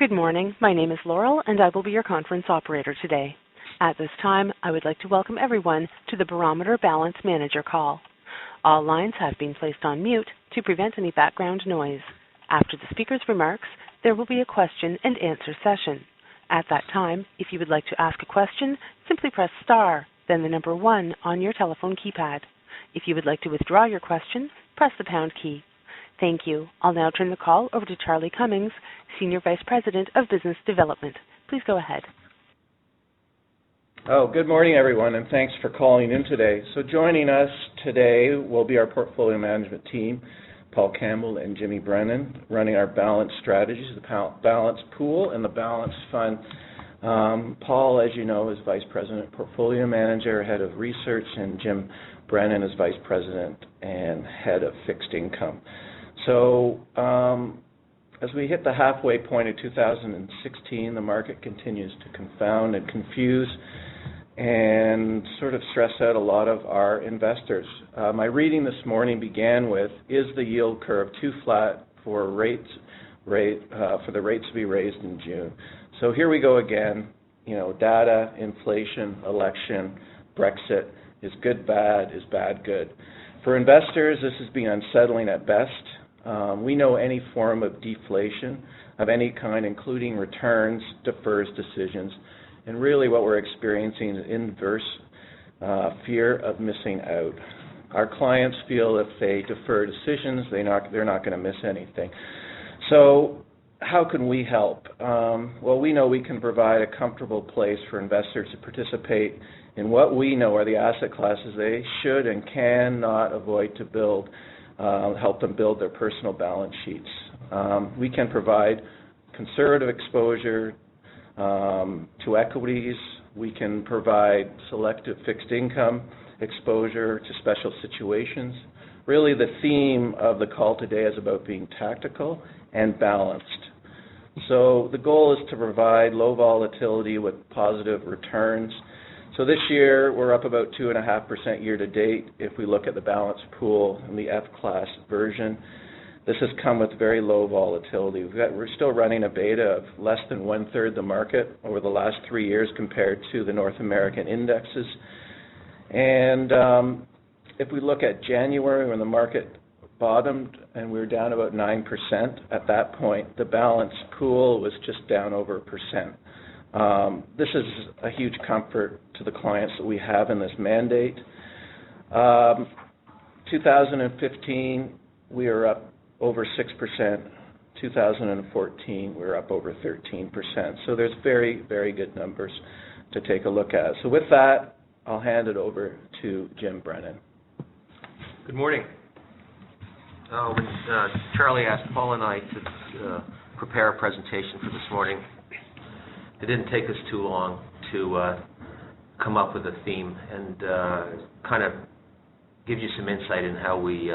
Good morning. My name is Laurel, and I will be your conference operator today. At this time, I would like to welcome everyone to the Barometer Balance Manager call. All lines have been placed on mute to prevent any background noise. After the speaker's remarks, there will be a question and answer session. At that time, if you would like to ask a question, simply press star, then the number 1 on your telephone keypad. If you would like to withdraw your question, press the pound key. Thank you. I'll now turn the call over to Charlie Cummings, Senior Vice President of Business Development. Please go ahead. Good morning, everyone, and thanks for calling in today. So joining us today will be our portfolio management team, Paul Campbell and Jimmy Brennan, running our balance strategies, the balance pool and the balance fund. Paul, as you know, is Vice President, Portfolio Manager, Head of Research, and Jim Brennan is Vice President and Head of Fixed Income. So as we hit the halfway point of 2016, the market continues to confound and confuse and sort of stress out a lot of our investors. My reading this morning began with, is the yield curve too flat for the rates to be raised in June? So here we go again, data, inflation, election, Brexit, is good bad, is bad good. For investors, this has been unsettling at best. We know any form of deflation of any kind, including returns, defers decisions, and really what we're experiencing is inverse fear of missing out. Our clients feel if they defer decisions, they're not going to miss anything. So how can we help? Well, we know we can provide a comfortable place for investors to participate in what we know are the asset classes they should and cannot avoid to build. Help them build their personal balance sheets. We can provide conservative exposure to equities. We can provide selective fixed income exposure to special situations. Really, the theme of the call today is about being tactical and balanced. So the goal is to provide low volatility with positive returns. So this year, we're up about 2.5% year to date if we look at the balance pool in the F-class version. This has come with very low volatility. We're still running a beta of less than 1/3 the market over the last 3 years compared to the North American indexes. And if we look at January when the market bottomed and we were down about 9%, at that point, the balance pool was just down over 1%. This is a huge comfort to the clients that we have in this mandate. 2015, we are up over 6%. 2014, we're up over 13%. So there's very, very good numbers to take a look at. So with that, I'll hand it over to Jim Brennan. Good morning. When Charlie asked Paul and I to prepare a presentation for this morning, it didn't take us too long to come up with a theme and kind of give you some insight in how we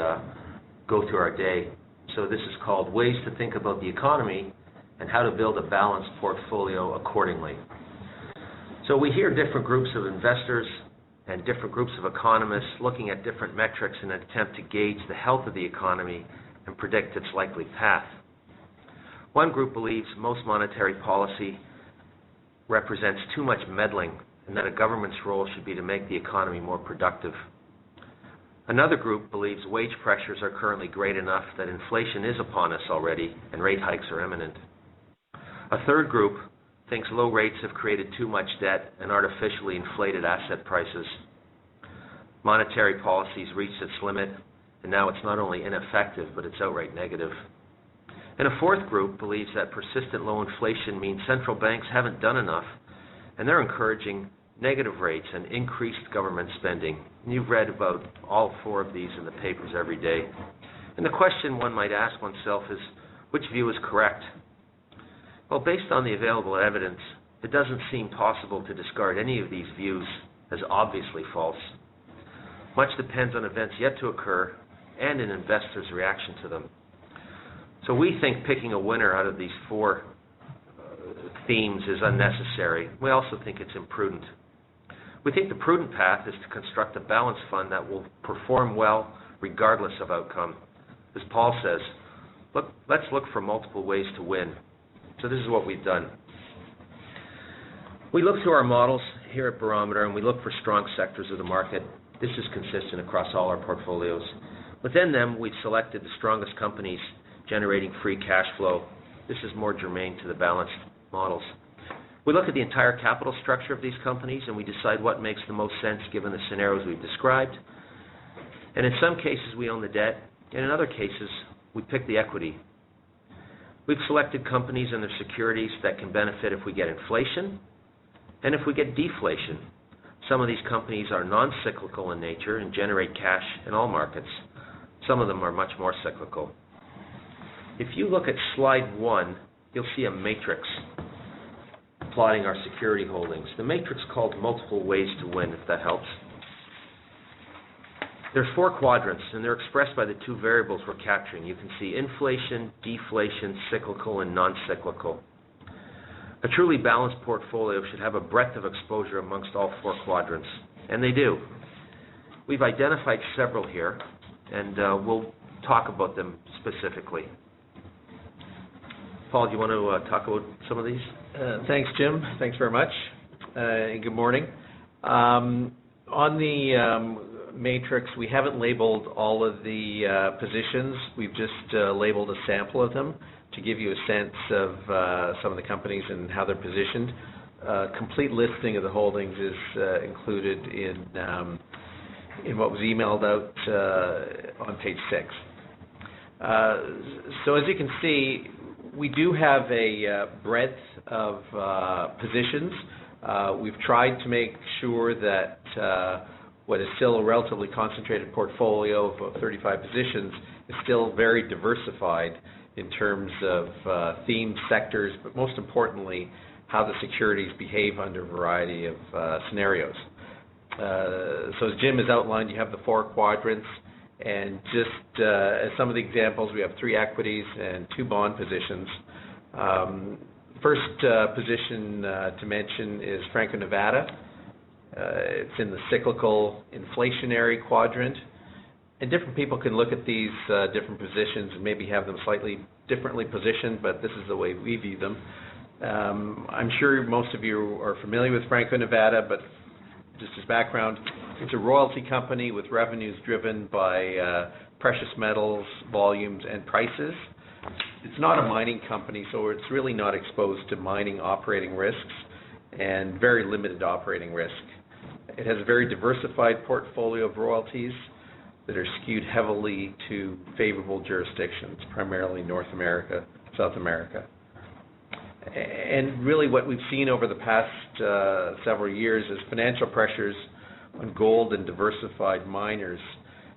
go through our day. So this is called Ways to Think About the Economy and How to Build a Balanced Portfolio Accordingly. So we hear different groups of investors and different groups of economists looking at different metrics in an attempt to gauge the health of the economy and predict its likely path. One group believes most monetary policy represents too much meddling and that a government's role should be to make the economy more productive. Another group believes wage pressures are currently great enough that inflation is upon us already and rate hikes are imminent. A third group thinks low rates have created too much debt and artificially inflated asset prices. Monetary policy's reached its limit, and now it's not only ineffective, but it's outright negative. And a fourth group believes that persistent low inflation means central banks haven't done enough, and they're encouraging negative rates and increased government spending. And you've read about all four of these in the papers every day. And the question one might ask oneself is, which view is correct? Well, based on the available evidence, it doesn't seem possible to discard any of these views as obviously false. Much depends on events yet to occur and an investor's reaction to them. So we think picking a winner out of these four themes is unnecessary. We also think it's imprudent. We think the prudent path is to construct a balanced fund that will perform well regardless of outcome. As Paul says, let's look for multiple ways to win. So this is what we've done. We look through our models here at Barometer, and we look for strong sectors of the market. This is consistent across all our portfolios. Within them, we've selected the strongest companies generating free cash flow. This is more germane to the balanced models. We look at the entire capital structure of these companies, and we decide what makes the most sense given the scenarios we've described. And in some cases, we own the debt, and in other cases, we pick the equity. We've selected companies and their securities that can benefit if we get inflation and if we get deflation. Some of these companies are non-cyclical in nature and generate cash in all markets. Some of them are much more cyclical. If you look at slide 1, you'll see a matrix plotting our security holdings. The matrix called multiple ways to win, if that helps. There's 4 quadrants, and they're expressed by the 2 variables we're capturing. You can see inflation, deflation, cyclical, and non-cyclical. A truly balanced portfolio should have a breadth of exposure amongst all 4 quadrants, and they do. We've identified several here, and we'll talk about them specifically. Paul, do you want to talk about some of these? Thanks, Jim. Thanks very much, and good morning. On the matrix, we haven't labeled all of the positions. We've just labeled a sample of them to give you a sense of some of the companies and how they're positioned. Complete listing of the holdings is included in what was emailed out on page 6. So as you can see, we do have a breadth of positions. We've tried to make sure that what is still a relatively concentrated portfolio of 35 positions is still very diversified in terms of themed sectors, but most importantly, how the securities behave under a variety of scenarios. So as Jim has outlined, you have the 4 quadrants, and just as some of the examples, we have 3 equities and 2 bond positions. First position to mention is Franco-Nevada. It's in the cyclical inflationary quadrant. And different people can look at these different positions and maybe have them slightly differently positioned, but this is the way we view them. I'm sure most of you are familiar with Franco-Nevada, but just as background, it's a royalty company with revenues driven by precious metals, volumes, and prices. It's not a mining company, so it's really not exposed to mining operating risks and very limited operating risk. It has a very diversified portfolio of royalties that are skewed heavily to favorable jurisdictions, primarily North America, South America. And really what we've seen over the past several years is financial pressures on gold and diversified miners.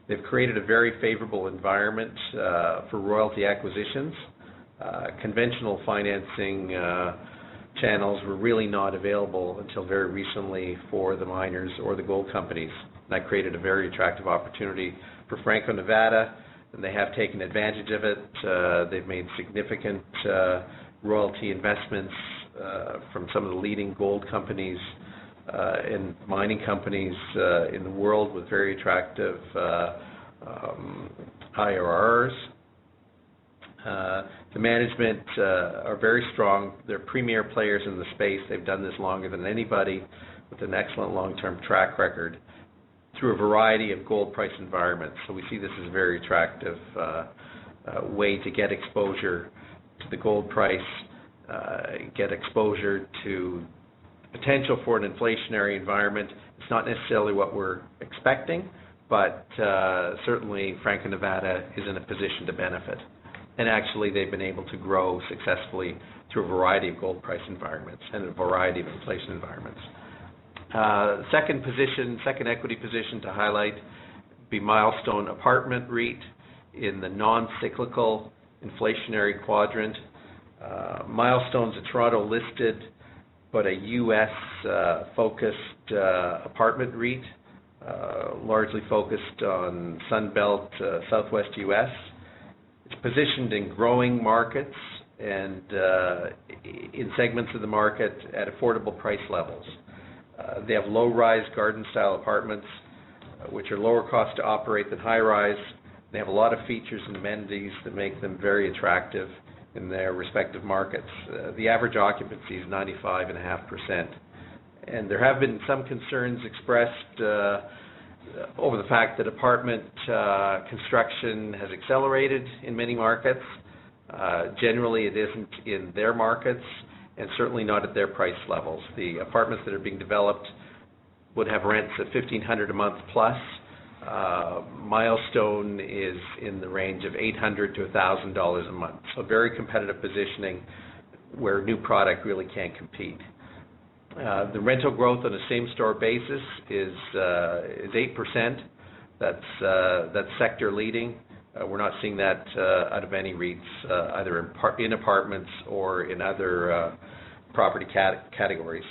They've created a very favorable environment for royalty acquisitions. Conventional financing channels were really not available until very recently for the miners or the gold companies. That created a very attractive opportunity for Franco-Nevada, and they have taken advantage of it. They've made significant royalty investments from some of the leading gold companies and mining companies in the world with very attractive IRRs. The management are very strong. They're premier players in the space. They've done this longer than anybody with an excellent long-term track record through a variety of gold price environments. So we see this as a very attractive way to get exposure to the gold price, get exposure to potential for an inflationary environment. It's not necessarily what we're expecting, but certainly Franco-Nevada is in a position to benefit. And actually they've been able to grow successfully through a variety of gold price environments and a variety of inflation environments. Second equity position to highlight would be Milestone Apartment REIT in the non-cyclical inflationary quadrant. Milestone's a Toronto listed but a U.S. focused apartment REIT, largely focused on Sunbelt, Southwest U.S. It's positioned in growing markets and in segments of the market at affordable price levels. They have low-rise garden-style apartments, which are lower cost to operate than high-rise. They have a lot of features and amenities that make them very attractive in their respective markets. The average occupancy is 95.5%. And there have been some concerns expressed over the fact that apartment construction has accelerated in many markets. Generally, it isn't in their markets, and certainly not at their price levels. The apartments that are being developed would have rents of $1,500 a month plus. Milestone is in the range of $800 to $1,000 a month. So very competitive positioning where new product really can't compete. The rental growth on a same-store basis is 8%. That's sector leading. We're not seeing that out of any REITs, either in apartments or in other property categories.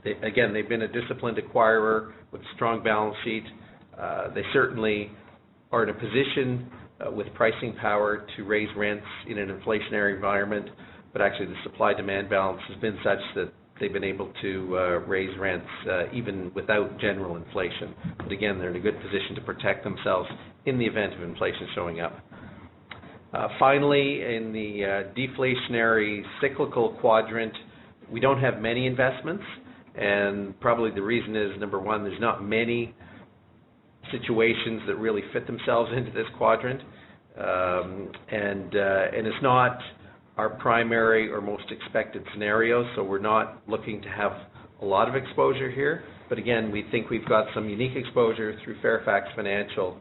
They've been a disciplined acquirer with a strong balance sheet. They certainly are in a position with pricing power to raise rents in an inflationary environment, but actually the supply-demand balance has been such that they've been able to raise rents even without general inflation. But again, they're in a good position to protect themselves in the event of inflation showing up. Finally, in the deflationary cyclical quadrant, we don't have many investments, and probably the reason is, number one, there's not many situations that really fit themselves into this quadrant, and it's not our primary or most expected scenario, so we're not looking to have a lot of exposure here. But again, we think we've got some unique exposure through Fairfax Financial,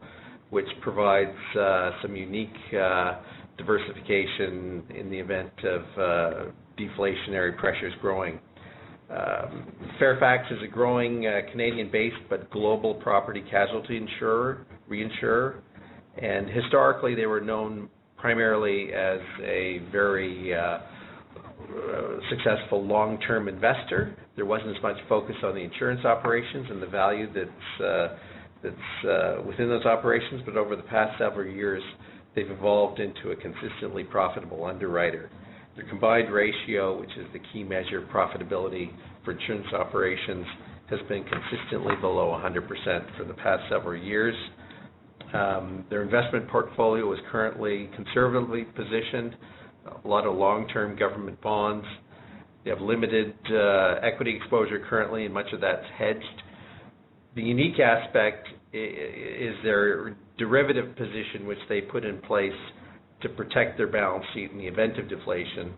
which provides some unique diversification in the event of deflationary pressures growing. Fairfax is a growing Canadian-based but global property casualty reinsurer, and historically they were known primarily as a very successful long-term investor. There wasn't as much focus on the insurance operations and the value that's within those operations, but over the past several years they've evolved into a consistently profitable underwriter. Their combined ratio, which is the key measure of profitability for insurance operations, has been consistently below 100% for the past several years. Their investment portfolio is currently conservatively positioned, a lot of long-term government bonds. They have limited equity exposure currently, and much of that's hedged. The unique aspect is their derivative position, which they put in place to protect their balance sheet in the event of deflation,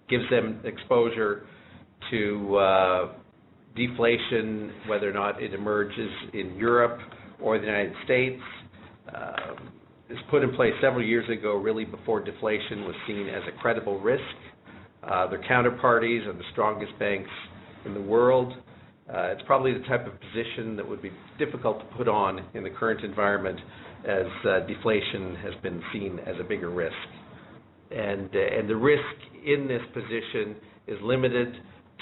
gives them exposure to deflation, whether or not it emerges in Europe or the United States. It's put in place several years ago, really before deflation was seen as a credible risk. Their counterparties are the strongest banks in the world. It's probably the type of position that would be difficult to put on in the current environment, as deflation has been seen as a bigger risk. And the risk in this position is limited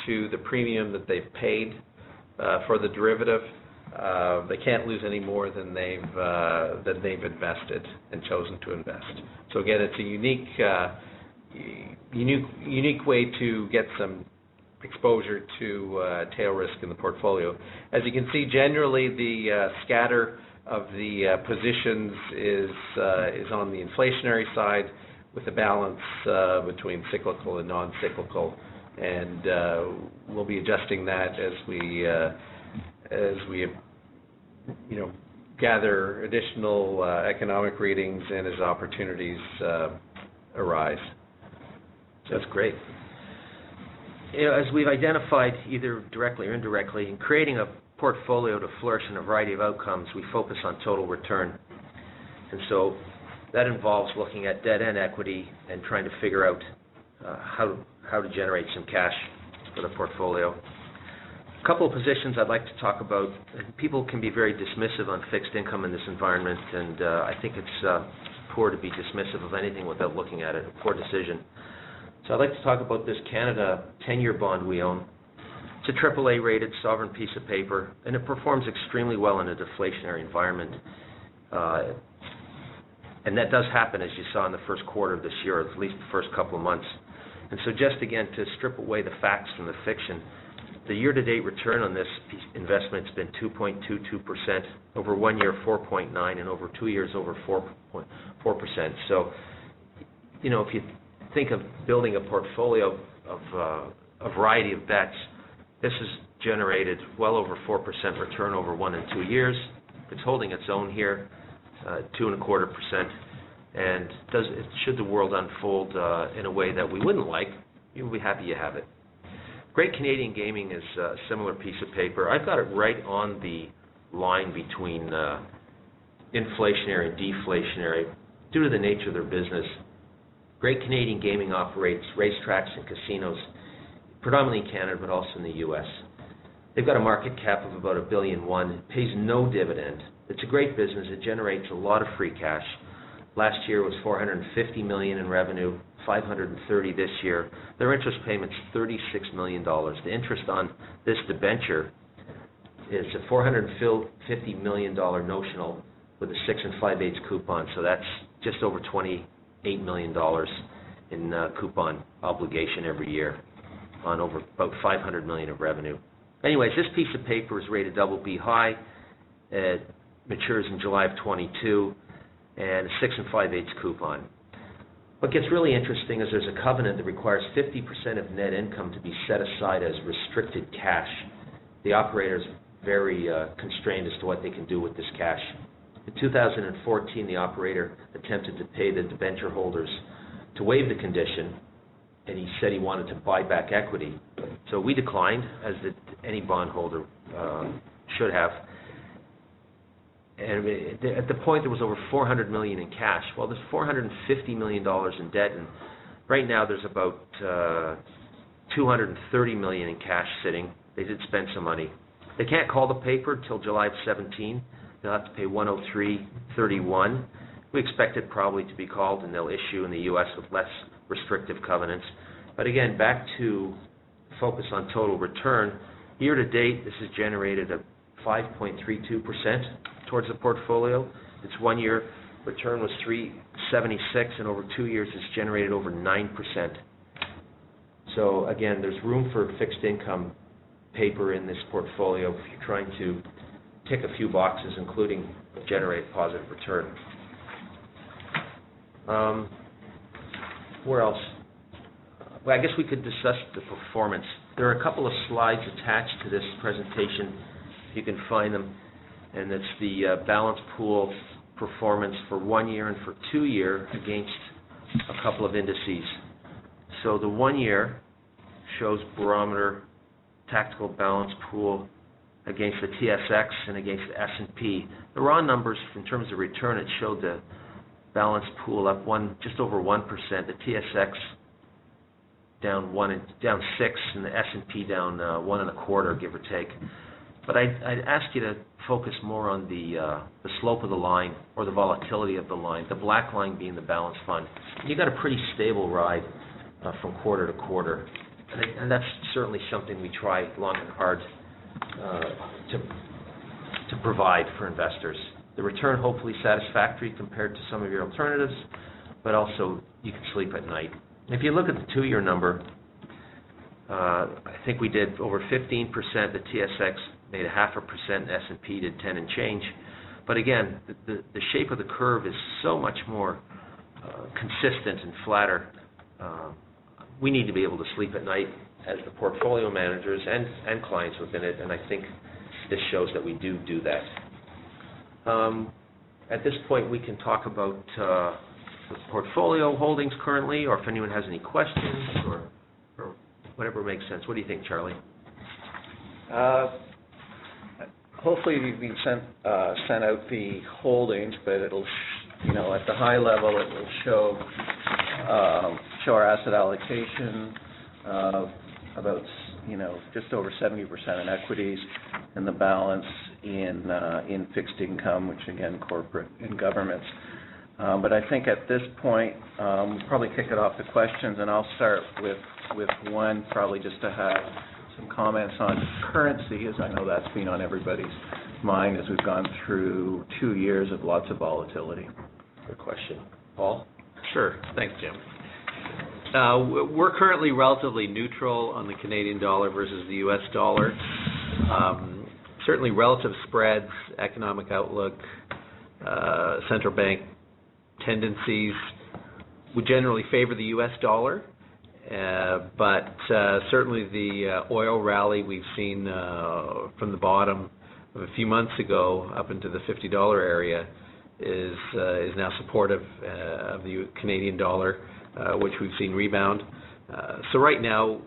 to the premium that they've paid for the derivative. They can't lose any more than they've invested and chosen to invest. So again, it's a unique way to get some exposure to tail risk in the portfolio. As you can see, generally the scatter of the positions is on the inflationary side, with a balance between cyclical and non-cyclical, and we'll be adjusting that as we gather additional economic readings and as opportunities arise. That's great. As we've identified, either directly or indirectly, in creating a portfolio to flourish in a variety of outcomes, we focus on total return. And so that involves looking at debt and equity and trying to figure out how to generate some cash for the portfolio. A couple of positions I'd like to talk about. People can be very dismissive on fixed income in this environment, and I think it's poor to be dismissive of anything without looking at it, a poor decision. So I'd like to talk about this Canada 10-year bond we own. It's a AAA-rated sovereign piece of paper, and it performs extremely well in a deflationary environment. And that does happen, as you saw in the first quarter of this year, or at least the first couple of months. And so just again, to strip away the facts from the fiction, the year-to-date return on this investment has been 2.22%, over 1 year 4.9%, and over 2 years over 4%. So if you think of building a portfolio of a variety of bets, this has generated well over 4% return over 1 and 2 years. It's holding its own here, 2.25%, and should the world unfold in a way that we wouldn't like, you'll be happy you have it. Great Canadian Gaming is a similar piece of paper. I've got it right on the line between inflationary and deflationary due to the nature of their business. Great Canadian Gaming operates racetracks and casinos, predominantly in Canada, but also in the U.S. They've got a market cap of about $1.1 billion. It pays no dividend. It's a great business. It generates a lot of free cash. Last year was $450 million in revenue, $530 this year. Their interest payment's $36 million. The interest on this debenture is a $450 million notional with a 6 5/8 coupon. So that's just over $28 million in coupon obligation every year on over about $500 million of revenue. Anyways, this piece of paper is rated BB high. It matures in July of 22, and a 6 5/8 coupon. What gets really interesting is there's a covenant that requires 50% of net income to be set aside as restricted cash. The operator's very constrained as to what they can do with this cash. In 2014, the operator attempted to pay the debenture holders to waive the condition, and he said he wanted to buy back equity. So we declined, as did any bondholder should have. And at the point, there was over $400 million in cash. Well, there's $450 million in debt, and right now there's about $230 million in cash sitting. They did spend some money. They can't call the paper until July of 17. They'll have to pay $103.31. We expect it probably to be called, and they'll issue in the U.S. with less restrictive covenants. But again, back to focus on total return. Year to date, this has generated a 5.32% towards the portfolio. Its 1 year return was 3.76, and over 2 years, it's generated over 9%. So again, there's room for fixed income paper in this portfolio if you're trying to tick a few boxes, including generate positive return. Where else? Well, I guess we could discuss the performance. There are a couple of slides attached to this presentation, if you can find them, and it's the balance pool performance for 1 year and for 2 year against a couple of indices. So the 1 year shows Barometer tactical balance pool against the TSX and against the S&P. The raw numbers in terms of return, it showed the balance pool up just over 1%, the TSX down 6, and the S&P down 1.25, give or take. But I'd ask you to focus more on the slope of the line or the volatility of the line, the black line being the balance fund. You got a pretty stable ride from quarter to quarter, and that's certainly something we try long and hard to provide for investors. The return hopefully satisfactory compared to some of your alternatives, but also you can sleep at night. If you look at the 2 year number, I think we did over 15%. The TSX made 0.5%. S&P did 10 and change. But again, the shape of the curve is so much more consistent and flatter. We need to be able to sleep at night as the portfolio managers and clients within it, and I think this shows that we do that. At this point, we can talk about the portfolio holdings currently, or if anyone has any questions, or whatever makes sense. What do you think, Charlie? Hopefully you've been sent out the holdings, but it'll, at the high level, it will show our asset allocation about, just over 70% in equities, and the balance in fixed income, which again, corporate and governments. But I think at this point, we'll probably kick it off to questions, and I'll start with one, probably just to have some comments on currency, as I know that's been on everybody's mind as we've gone through 2 years of lots of volatility. Good question. Paul? Sure. Thanks, Jim. We're currently relatively neutral on the Canadian dollar versus the U.S. dollar. Certainly relative spreads, economic outlook, central bank tendencies would generally favor the U.S. dollar, but certainly the oil rally we've seen from the bottom of a few months ago up into the $50 area is now supportive of the Canadian dollar, which we've seen rebound. So right now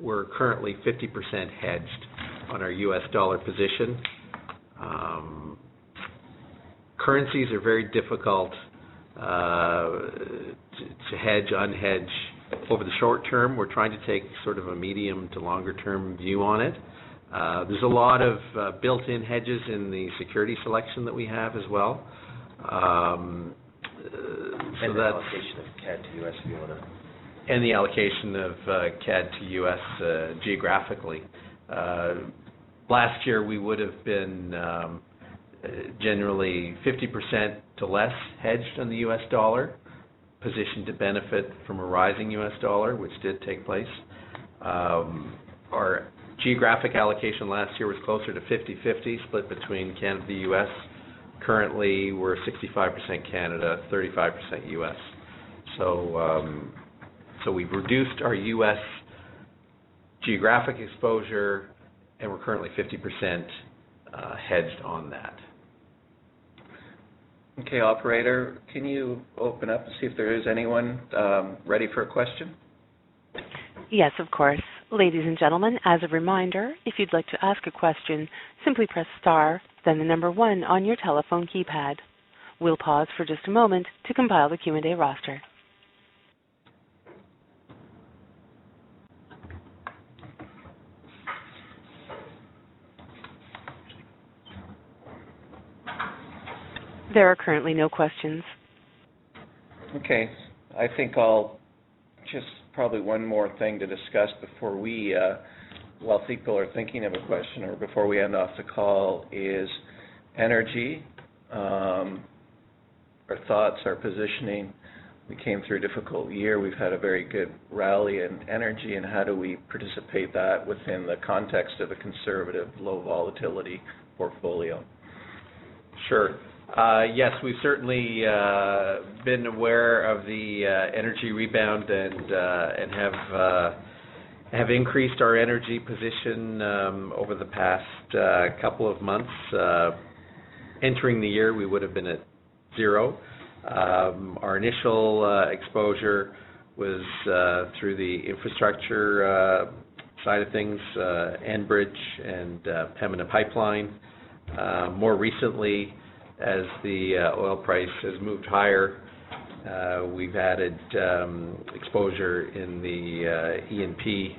we're currently 50% hedged on our U.S. dollar position. Currencies are very difficult to hedge, unhedge over the short term. We're trying to take sort of a medium to longer term view on it. There's a lot of built-in hedges in the security selection that we have as well. And the allocation of CAD to U.S. if you want to. And the allocation of CAD to U.S. Geographically. Last year we would have been generally 50% to less hedged on the U.S. dollar, positioned to benefit from a rising U.S. dollar, which did take place. Our geographic allocation last year was closer to 50-50, split between Canada and the U.S. Currently, we're 65% Canada, 35% U.S. So we've reduced our U.S. geographic exposure, and we're currently 50% hedged on that. Okay, operator, can you open up and see if there is anyone ready for a question? Yes, of course. Ladies and gentlemen, as a reminder, if you'd like to ask a question, simply press star, then the number 1 on your telephone keypad. We'll pause for just a moment to compile the Q&A roster. There are currently no questions. Okay, I think I'll just probably one more thing to discuss before we, while people are thinking of a question or before we end off the call, is energy. Our thoughts, our positioning. We came through a difficult year. We've had a very good rally in energy, and how do we participate that within the context of a conservative, low volatility portfolio? Sure. Yes, we've certainly been aware of the energy rebound and have increased our energy position over the past couple of months. Entering the year, we would have been at 0. Our initial exposure was through the infrastructure side of things, Enbridge and Pembina Pipeline. More recently, as the oil price has moved higher, we've added exposure in the E&P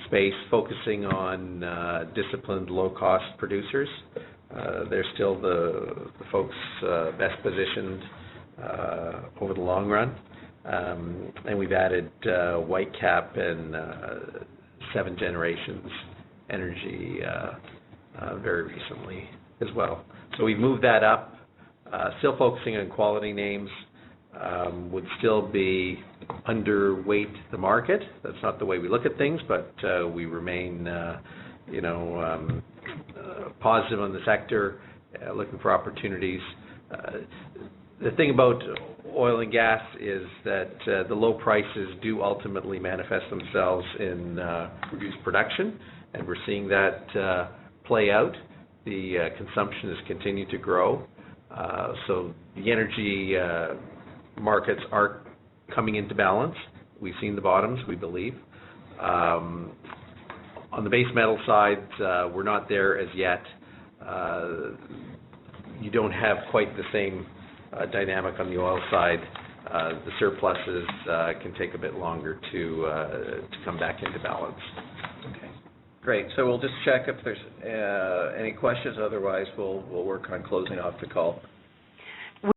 space, focusing on disciplined, low-cost producers. They're still the folks best positioned over the long run. And we've added Whitecap and 7 Generations Energy very recently as well. So we've moved that up. Still focusing on quality names, would still be underweight the market. That's not the way we look at things, but we remain, positive on the sector, looking for opportunities. The thing about oil and gas is that the low prices do ultimately manifest themselves in reduced production, and we're seeing that play out. The consumption has continued to grow. So the energy markets are coming into balance. We've seen the bottoms, we believe. On the base metal side, we're not there as yet. You don't have quite the same dynamic on the oil side. The surpluses can take a bit longer to come back into balance. Okay. Great. So we'll just check if there's any questions. Otherwise, we'll work on closing off the call.